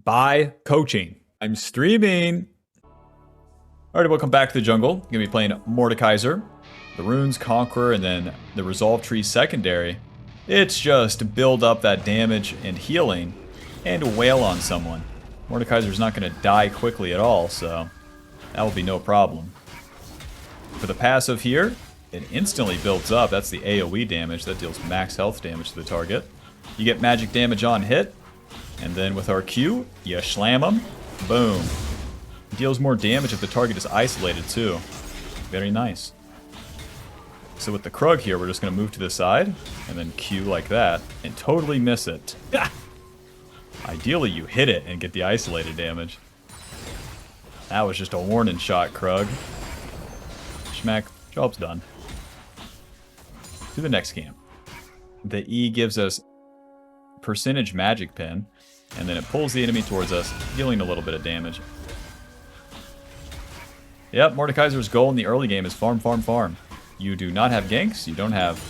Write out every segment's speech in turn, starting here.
by coaching. I'm streaming. Alright, welcome back to the jungle. I'm gonna be playing Mordekaiser, the Runes Conqueror, and then the Resolve Tree Secondary. It's just build up that damage and healing and wail on someone. Mordekaiser's not gonna die quickly at all, so that will be no problem. For the passive here, it instantly builds up. That's the AoE damage. That deals max health damage to the target. You get magic damage on hit, and then with our Q, you slam them. Boom. Deals more damage if the target is isolated too. Very nice. So with the Krug here, we're just going to move to the side, and then Q like that, and totally miss it. Ideally, you hit it and get the isolated damage. That was just a warning shot, Krug. Schmack. Job's done. To the next camp. The E gives us percentage magic pin, and then it pulls the enemy towards us, dealing a little bit of damage. Yep, Mordekaiser's goal in the early game is farm, farm, farm. You do not have ganks, you don't have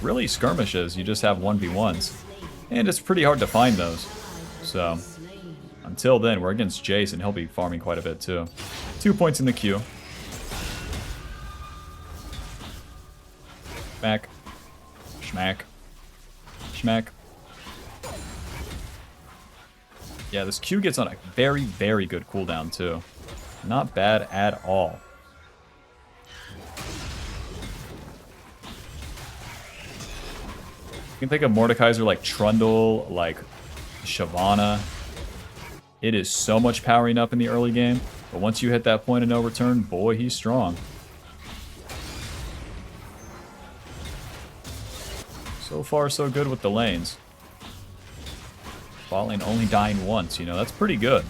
really skirmishes, you just have 1v1s. And it's pretty hard to find those. So, until then, we're against Jace, and he'll be farming quite a bit too. 2 points in the queue. Schmack. Schmack. Schmack. Yeah, this Q gets on a very, very good cooldown too. Not bad at all. You can think of Mordekaiser like Trundle, like Shyvana. It is so much powering up in the early game, but once you hit that point of no return, boy, he's strong. So far, so good with the lanes. Bot lane only dying once, you know, that's pretty good.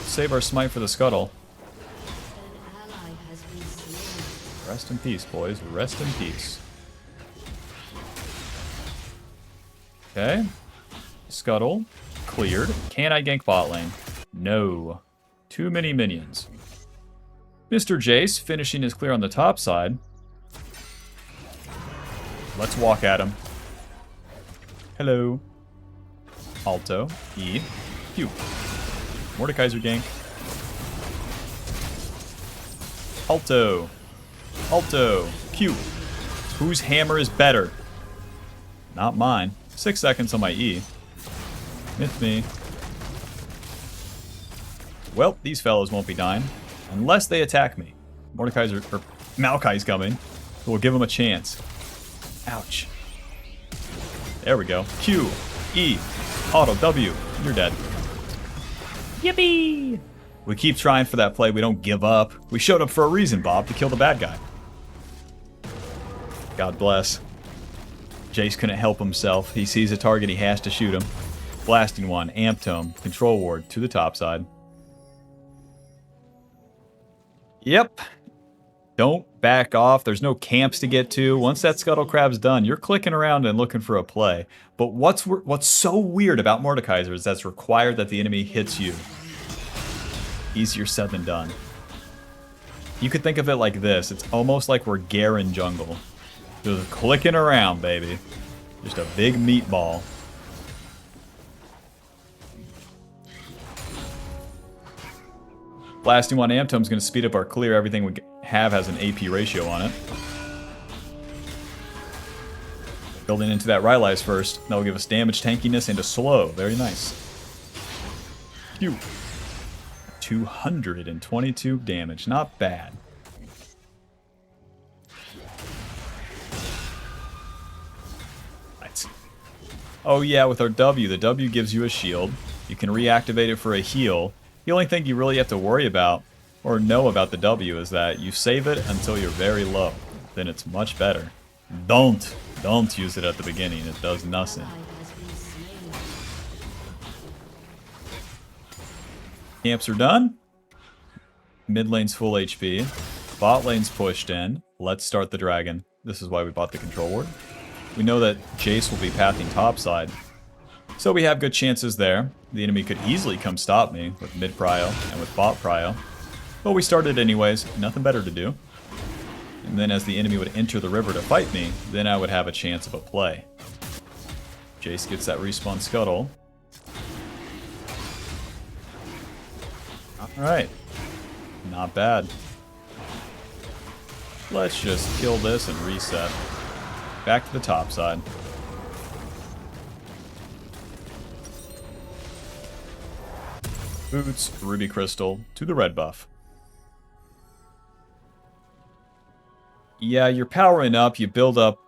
Save our smite for the scuttle. Rest in peace, boys. Rest in peace. Okay. Scuttle. Cleared. Can I gank bot lane? No. Too many minions. Mr. Jace finishing his clear on the top side. Let's walk at him. Hello. Alto. E. Q. Mordekaiser gank. Alto. Alto. Q. Whose hammer is better? Not mine. 6 seconds on my E. Myth me. Well, these fellows won't be dying. Unless they attack me. Mordekaiser, or Maokai's coming. So we'll give him a chance. Ouch. There we go. Q. E. Auto. W. You're dead. Yippee! We keep trying for that play. We don't give up. We showed up for a reason, Bob, to kill the bad guy. God bless. Jace couldn't help himself. He sees a target, he has to shoot him. Blasting one, Amp Tome, Control Ward to the top side. Yep. Don't back off. There's no camps to get to. Once that Scuttle Crab's done, you're clicking around and looking for a play. But what's so weird about Mordekaiser is that's required that the enemy hits you. Easier said than done. You could think of it like this. It's almost like we're Garen jungle. Just clicking around, baby. Just a big meatball. Blasting one Amp Tome's going to speed up our clear. Everything we have has an AP ratio on it. Building into that Rylai's first. That will give us damage, tankiness, and a slow. Very nice. Phew. 222 damage. Not bad. Right. Oh yeah, with our W. The W gives you a shield. You can reactivate it for a heal. The only thing you really have to worry about, or know about the W, is that you save it until you're very low. Then it's much better. Don't use it at the beginning. It does nothing. Camps are done. Mid lane's full HP. Bot lane's pushed in. Let's start the dragon. This is why we bought the control ward. We know that Jace will be pathing topside. So we have good chances there. The enemy could easily come stop me with mid prio and with bot prio. But we started anyways. Nothing better to do. and then as the enemy would enter the river to fight me, then I would have a chance of a play. Jace gets that respawn scuttle. Alright. Not bad. Let's just kill this and reset. Back to the top side. Boots, Ruby Crystal, to the red buff. Yeah, you're powering up, you build up.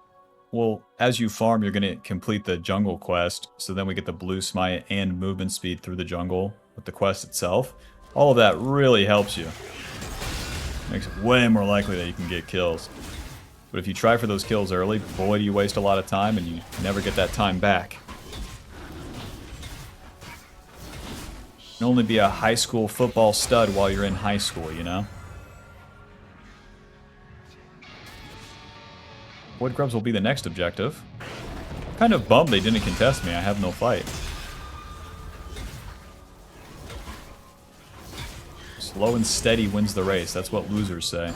Well, as you farm, you're going to complete the jungle quest. So then we get the blue smite and movement speed through the jungle with the quest itself. All of that really helps you. Makes it way more likely that you can get kills. But if you try for those kills early, boy, do you waste a lot of time and you never get that time back. You can only be a high school football stud while you're in high school, you know? Void Grubs will be the next objective. Kind of bummed they didn't contest me. I have no fight. Slow and steady wins the race. That's what losers say.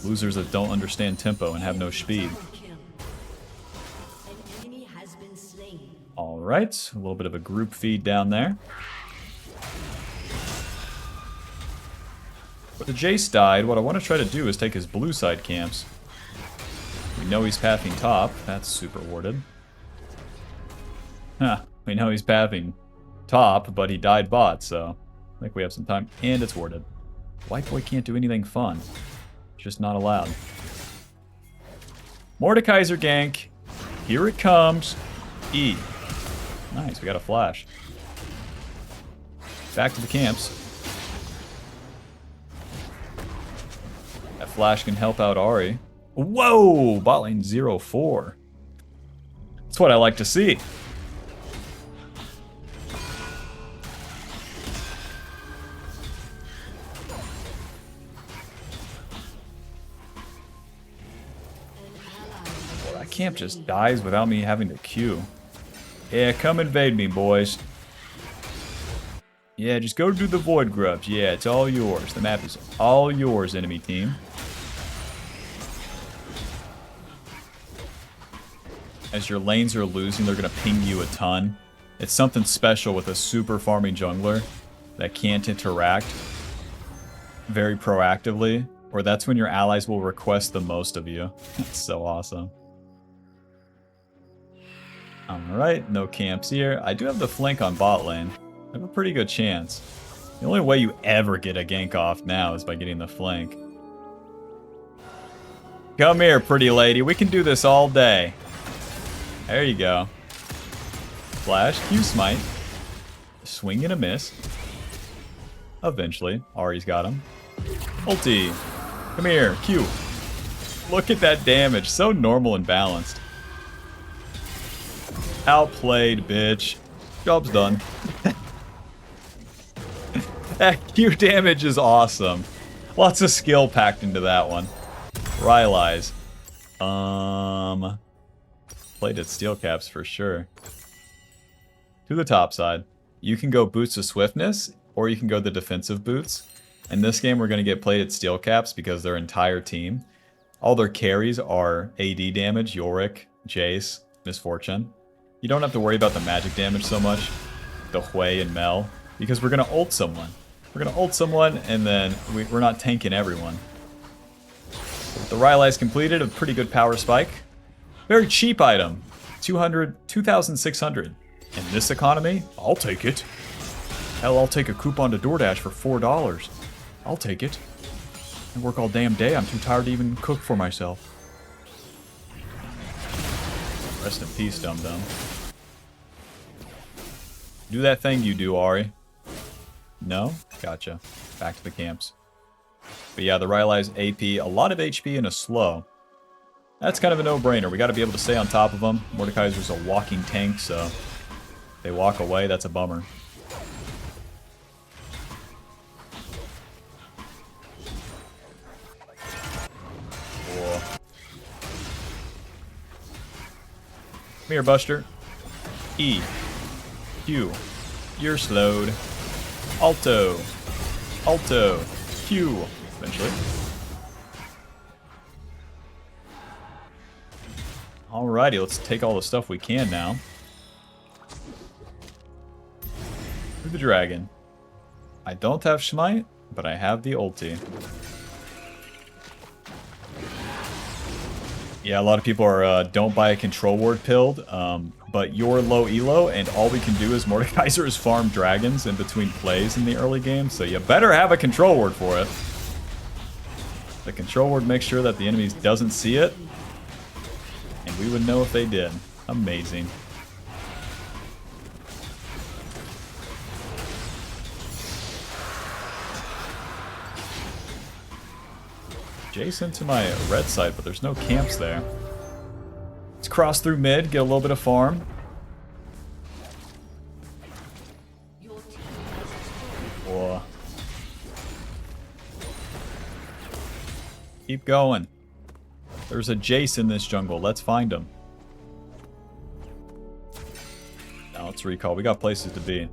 Losers that don't understand tempo and have no speed. Alright, a little bit of a group feed down there. But the Jace died. What I want to try to do is take his blue side camps. We know he's pathing top. That's super warded. Huh. We know he's pathing top, but he died bot, so I think we have some time. And it's warded. White boy can't do anything fun. Just not allowed. Mordekaiser gank. Here it comes. E. Nice, we got a flash. Back to the camps. That flash can help out Ahri. Whoa! Bot lane 0-4. That's what I like to see. Well, that camp just dies without me having to queue. Yeah, come invade me, boys. Yeah, just go do the Void Grubs. Yeah, it's all yours. The map is all yours, enemy team. As your lanes are losing, they're going to ping you a ton. It's something special with a super farming jungler that can't interact very proactively, or that's when your allies will request the most of you. It's so awesome. Alright, no camps here. I do have the flank on bot lane. I have a pretty good chance. The only way you ever get a gank off now is by getting the flank. Come here, pretty lady. We can do this all day. There you go. Flash, Q smite. Swing and a miss. Eventually, Ahri's got him. Ulti. Come here, Q. Look at that damage. So normal and balanced. Outplayed, bitch. Job's done. That Q damage is awesome. Lots of skill packed into that one. Rylai's. Played at steel caps for sure. To the top side. You can go boots of swiftness, or you can go the defensive boots. In this game, we're going to get played at steel caps because their entire team, all their carries are AD damage, Yorick, Jace, Misfortune. You don't have to worry about the magic damage so much, the Hui and Mel, because we're going to ult someone. We're going to ult someone, and then we're not tanking everyone. The Rylai's completed, a pretty good power spike. Very cheap item. 2,600. In this economy, I'll take it. Hell, I'll take a coupon to DoorDash for $4. I'll take it. I work all damn day. I'm too tired to even cook for myself. Rest in peace, dum-dum. Do that thing you do, Ahri. No? Gotcha. Back to the camps. But yeah, the Rylai's AP, a lot of HP and a slow. That's kind of a no-brainer. We got to be able to stay on top of them. Mordekaiser's a walking tank, so if they walk away, that's a bummer. Cool. Come here, Buster. E. Q. You're slowed. Alto. Alto. Q. Eventually. Alrighty, let's take all the stuff we can now. To the dragon. I don't have Smite, but I have the ulti. Yeah, a lot of people are don't buy a control ward pilled, but you're low elo, and all we can do as Mordekaiser is farm dragons in between plays in the early game, so you better have a control ward for it. The control ward makes sure that the enemy doesn't see it, and we would know if they did. Amazing. Jason to my red side, but there's no camps there. Let's cross through mid, get a little bit of farm. Whoa. Keep going. There's a Jace in this jungle. Let's find him. Now let's recall. We got places to be.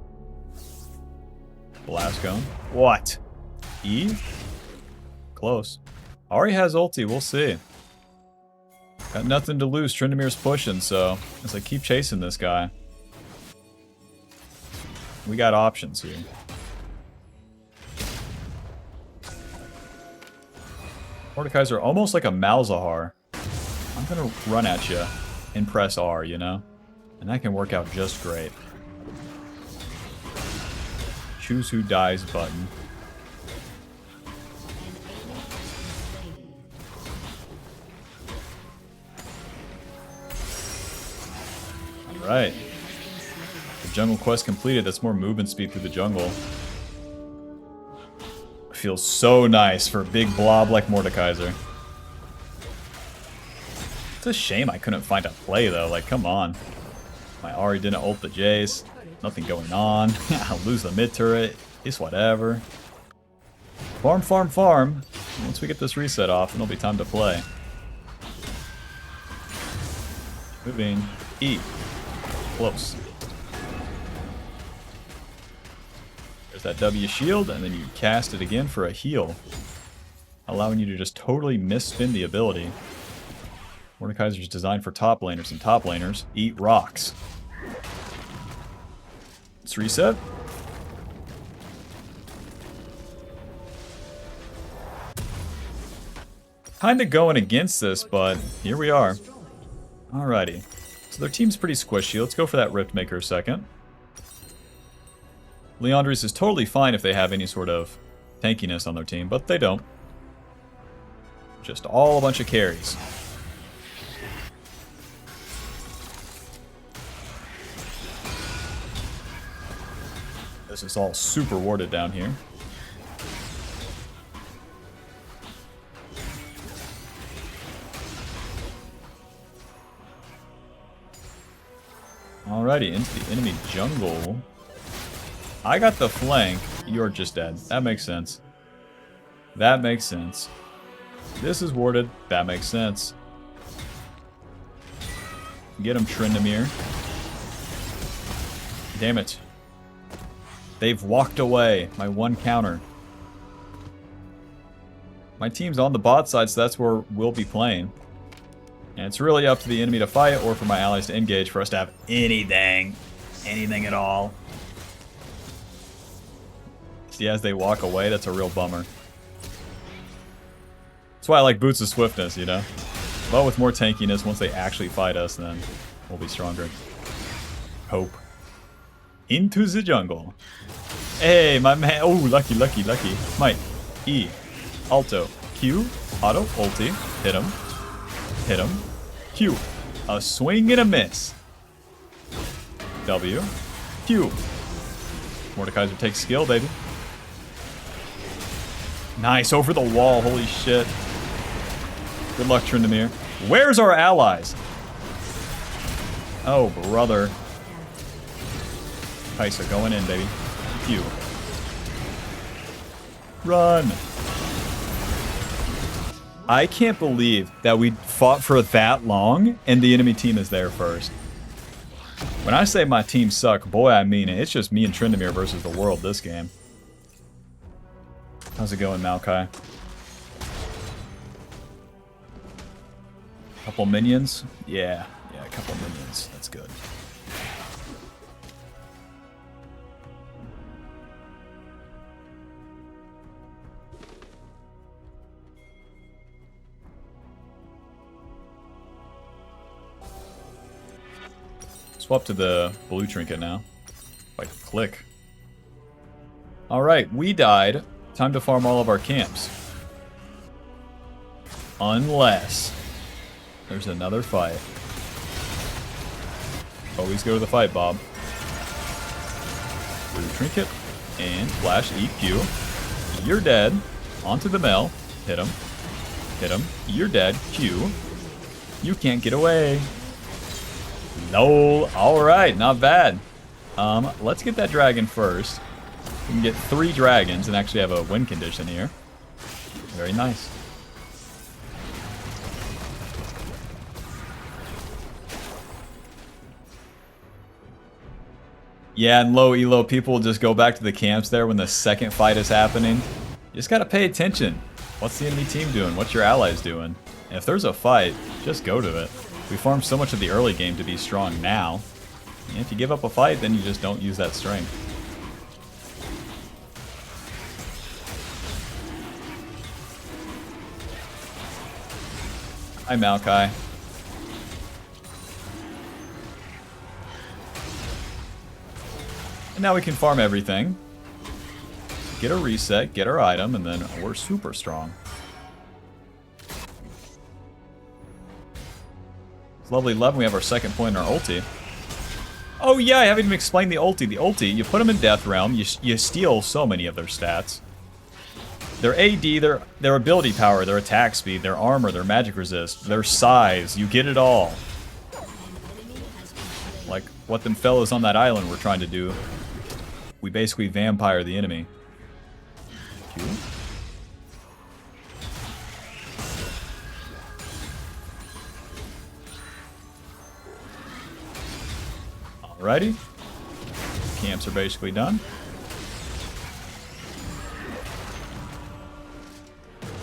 Blast Cone. What? E? Close. Ahri has ulti. We'll see. Got nothing to lose. Tryndamere's pushing, so as I keep chasing this guy, we got options here. Mordekaiser almost like a Malzahar. I'm gonna run at you and press R, you know? And that can work out just great. Choose who dies button. Alright. The jungle quest completed. That's more movement speed through the jungle. Feels so nice for a big blob like Mordekaiser. It's a shame I couldn't find a play though, like come on. My Ahri didn't ult the Jace. Nothing going on. I'll lose the mid turret. It's whatever. Farm, farm, farm. Once we get this reset off, then it'll be time to play. Moving. E. Close. There's that W shield, and then you cast it again for a heal, allowing you to just totally misspin the ability. Mordekaiser's designed for top laners, and top laners eat rocks. Let's reset. Kinda going against this, but here we are. Alrighty. So their team's pretty squishy. Let's go for that Rift Maker a second. Leandris is totally fine if they have any sort of tankiness on their team, but they don't. Just all a bunch of carries. This is all super warded down here. Alrighty, into the enemy jungle. I got the flank. You're just dead. That makes sense. That makes sense. This is warded. That makes sense. Get him, Tryndamere. Damn it. They've walked away. My one counter. My team's on the bot side, so that's where we'll be playing. And it's really up to the enemy to fight or for my allies to engage for us to have anything. Anything at all. See, as they walk away, that's a real bummer. That's why I like Boots of Swiftness, you know? But with more tankiness, once they actually fight us, then we'll be stronger. Hope. Into the jungle. Hey, my man. Oh, lucky, lucky, lucky. Smite. E. Alto. Q. Auto. Ulti. Hit him. Hit him. Q. A swing and a miss. W. Q. Mordekaiser takes skill, baby. Nice, over the wall, holy shit. Good luck, Tryndamere. Where's our allies? Oh, brother. Kaiser going in, baby. Q. Run. I can't believe that we fought for that long and the enemy team is there first. When I say my team suck, boy, I mean it. It's just me and Tryndamere versus the world this game. How's it going, Maokai? Couple minions? Yeah, Alright, a couple minions. That's good. Swap to the blue trinket now. If I can click. Alright, we died. Time to farm all of our camps. Unless there's another fight. Always go to the fight, Bob. Blue trinket and flash EQ. You're dead. Onto the mill. Hit him. Hit him. You're dead. Q. You can't get away. No. Alright, not bad. Let's get that dragon first. We can get 3 dragons and actually have a win condition here. Very nice. Yeah, and low elo people will just go back to the camps there when the second fight is happening. You just gotta pay attention. What's the enemy team doing? What's your allies doing? And if there's a fight, just go to it. We farmed so much of the early game to be strong now. And if you give up a fight, then you just don't use that strength. Hi, Maokai. And now we can farm everything. Get a reset, get our item, and then we're super strong. It's lovely 11, we have our second point in our ulti. Oh yeah, I haven't even explained the ulti. The ulti, you put them in Death Realm, you steal so many of their stats. Their AD, their ability power, their attack speed, their armor, their magic resist, their size, you get it all. Like what them fellows on that island were trying to do. We basically vampire the enemy. Q. Alrighty. Camps are basically done.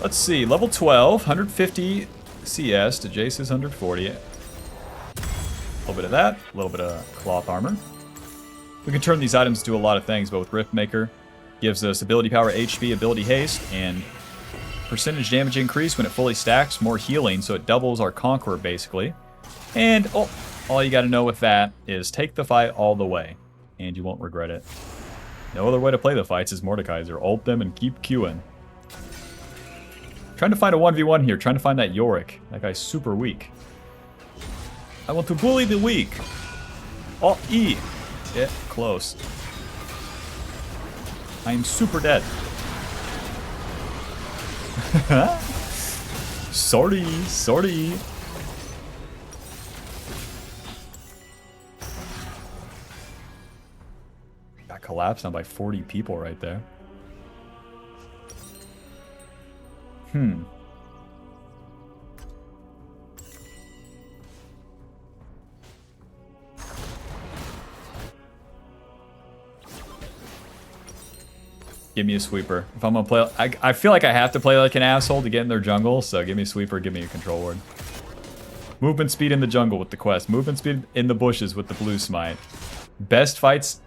Let's see, level 12, 150 CS to Jace's 140. A little bit of that, a little bit of cloth armor. We can turn these items to do a lot of things, but with Riftmaker, gives us ability power, HP, ability haste, and percentage damage increase when it fully stacks, more healing, so it doubles our Conqueror basically. And all you gotta know with that is take the fight all the way, and you won't regret it. No other way to play the fights is Mordekaiser. Ult them and keep queuing. Trying to find a 1v1 here, trying to find that Yorick. That guy's super weak. I want to bully the weak. Oh, E. Yeah, close. I am super dead. Sorry. Got collapsed on by 40 people right there. Give me a sweeper. If I'm gonna play, I feel like I have to play like an asshole to get in their jungle, so give me a sweeper, give me a control ward. Movement speed in the jungle with the quest. Movement speed in the bushes with the blue smite. Best fights.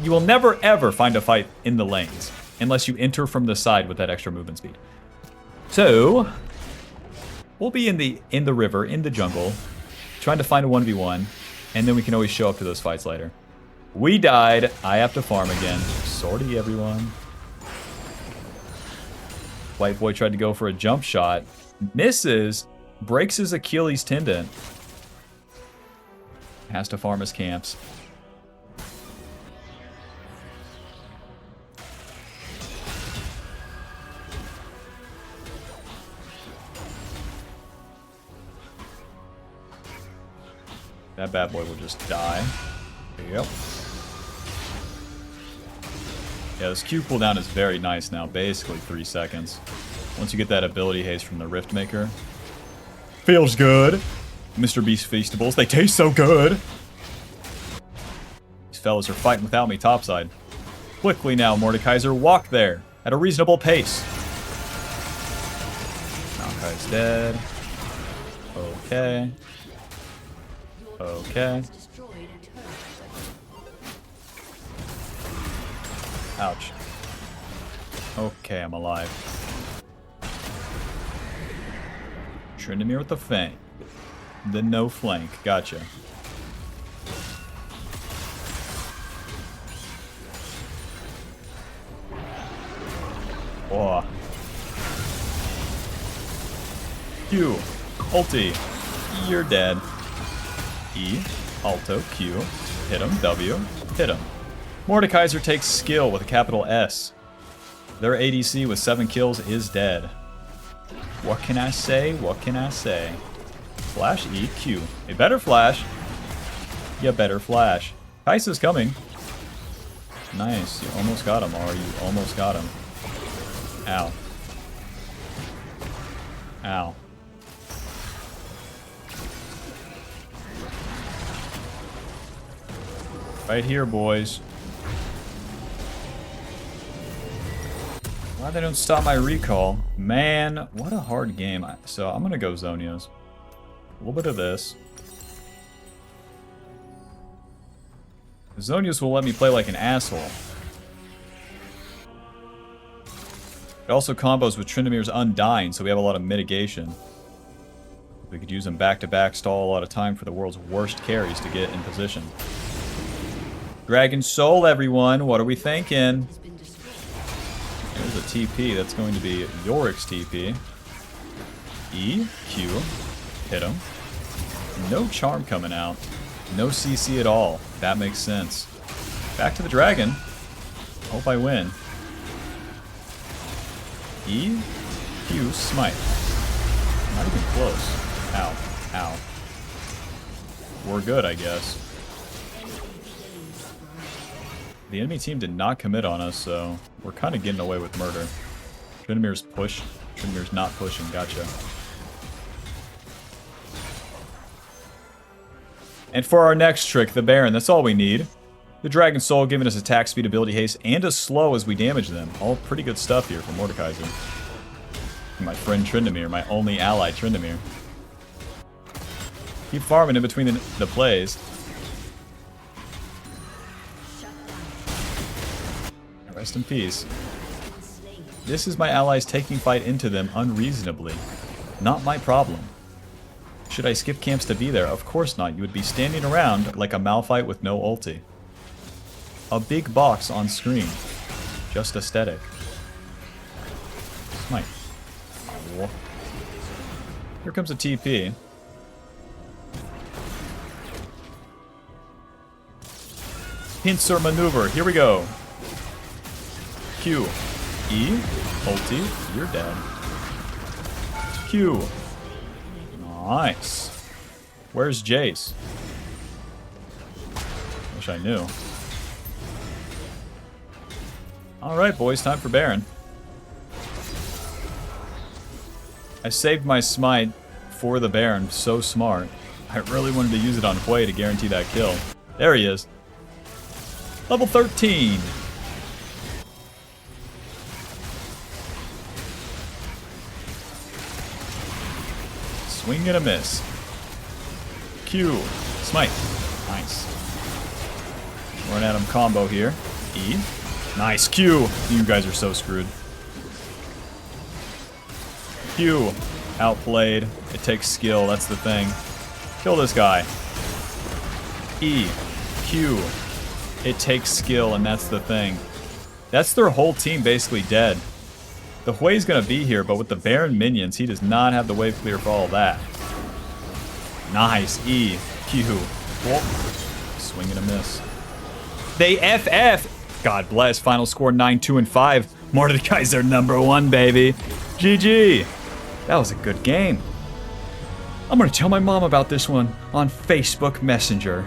You will never ever find a fight in the lanes unless you enter from the side with that extra movement speed. So we'll be in the river, in the jungle, trying to find a 1v1, and then we can always show up to those fights later. We died. I have to farm again. Sorry, everyone. White boy tried to go for a jump shot. Misses. Breaks his Achilles tendon. Has to farm his camps. That bad boy will just die. Yep. Yeah, this Q cooldown is very nice now, basically 3 seconds. Once you get that ability haste from the Riftmaker. Feels good. Mr. Beast Feastables, they taste so good. These fellas are fighting without me topside. Quickly now, Mordekaiser, walk there at a reasonable pace. Maokai's dead. Okay. Okay. Ouch. Okay, I'm alive. Tryndamere with the Fang. Then no flank. Gotcha. Oh. Q. Ulti. You're dead. E. Alto. Q. Hit him. W. Hit him. Mordekaiser takes skill with a capital S. Their ADC with 7 kills is dead. What can I say? What can I say? Flash E. Q. A better flash. You better flash. Kai'Sa's coming. Nice. You almost got him, or you almost got him. Ow. Ow. Right here, boys. Why they don't stop my recall? Man, what a hard game. So I'm gonna go Zhonya's. A little bit of this. Zhonya's will let me play like an asshole. It also combos with Tryndamere's Undying, so we have a lot of mitigation. We could use them back-to-back, stall a lot of time for the world's worst carries to get in position. Dragon Soul, everyone. What are we thinking? There's a TP. That's going to be Yorick's TP. E, Q, hit him. No charm coming out. No CC at all. That makes sense. Back to the dragon. Hope I win. E, Q, smite. Not even close. Ow. Ow. We're good, I guess. The enemy team did not commit on us, so we're kind of getting away with murder. Tryndamere's push. Tryndamere's not pushing. Gotcha. And for our next trick, the Baron, that's all we need. The Dragon Soul giving us attack speed, ability haste, and a slow as we damage them. All pretty good stuff here for Mordekaiser. My friend Tryndamere, my only ally Tryndamere. Keep farming in between the plays. Rest in peace. This is my allies taking fight into them unreasonably. Not my problem. Should I skip camps to be there? Of course not. You would be standing around like a Malphite with no ulti. A big box on screen. Just aesthetic. Smite. Oh. Here comes a TP. Pincer maneuver. Here we go. Q. E. Ulti. You're dead. Q. Nice. Where's Jace? Wish I knew. Alright, boys. Time for Baron. I saved my smite for the Baron. So smart. I really wanted to use it on Hui to guarantee that kill. There he is. Level 13. Swing and a miss. Q. Smite. Nice. Run at him combo here. E. Nice. Q. You guys are so screwed. Q. Outplayed. It takes skill. That's the thing. Kill this guy. E. Q. It takes skill, and that's the thing. That's their whole team basically dead. The Hui's gonna be here, but with the Baron minions, he does not have the wave clear for all that. Nice. E. Q. Whoa. Swing and a miss. They FF. God bless. Final score 9-2-5. Mordekaiser #1, baby. GG. That was a good game. I'm gonna tell my mom about this one on Facebook Messenger.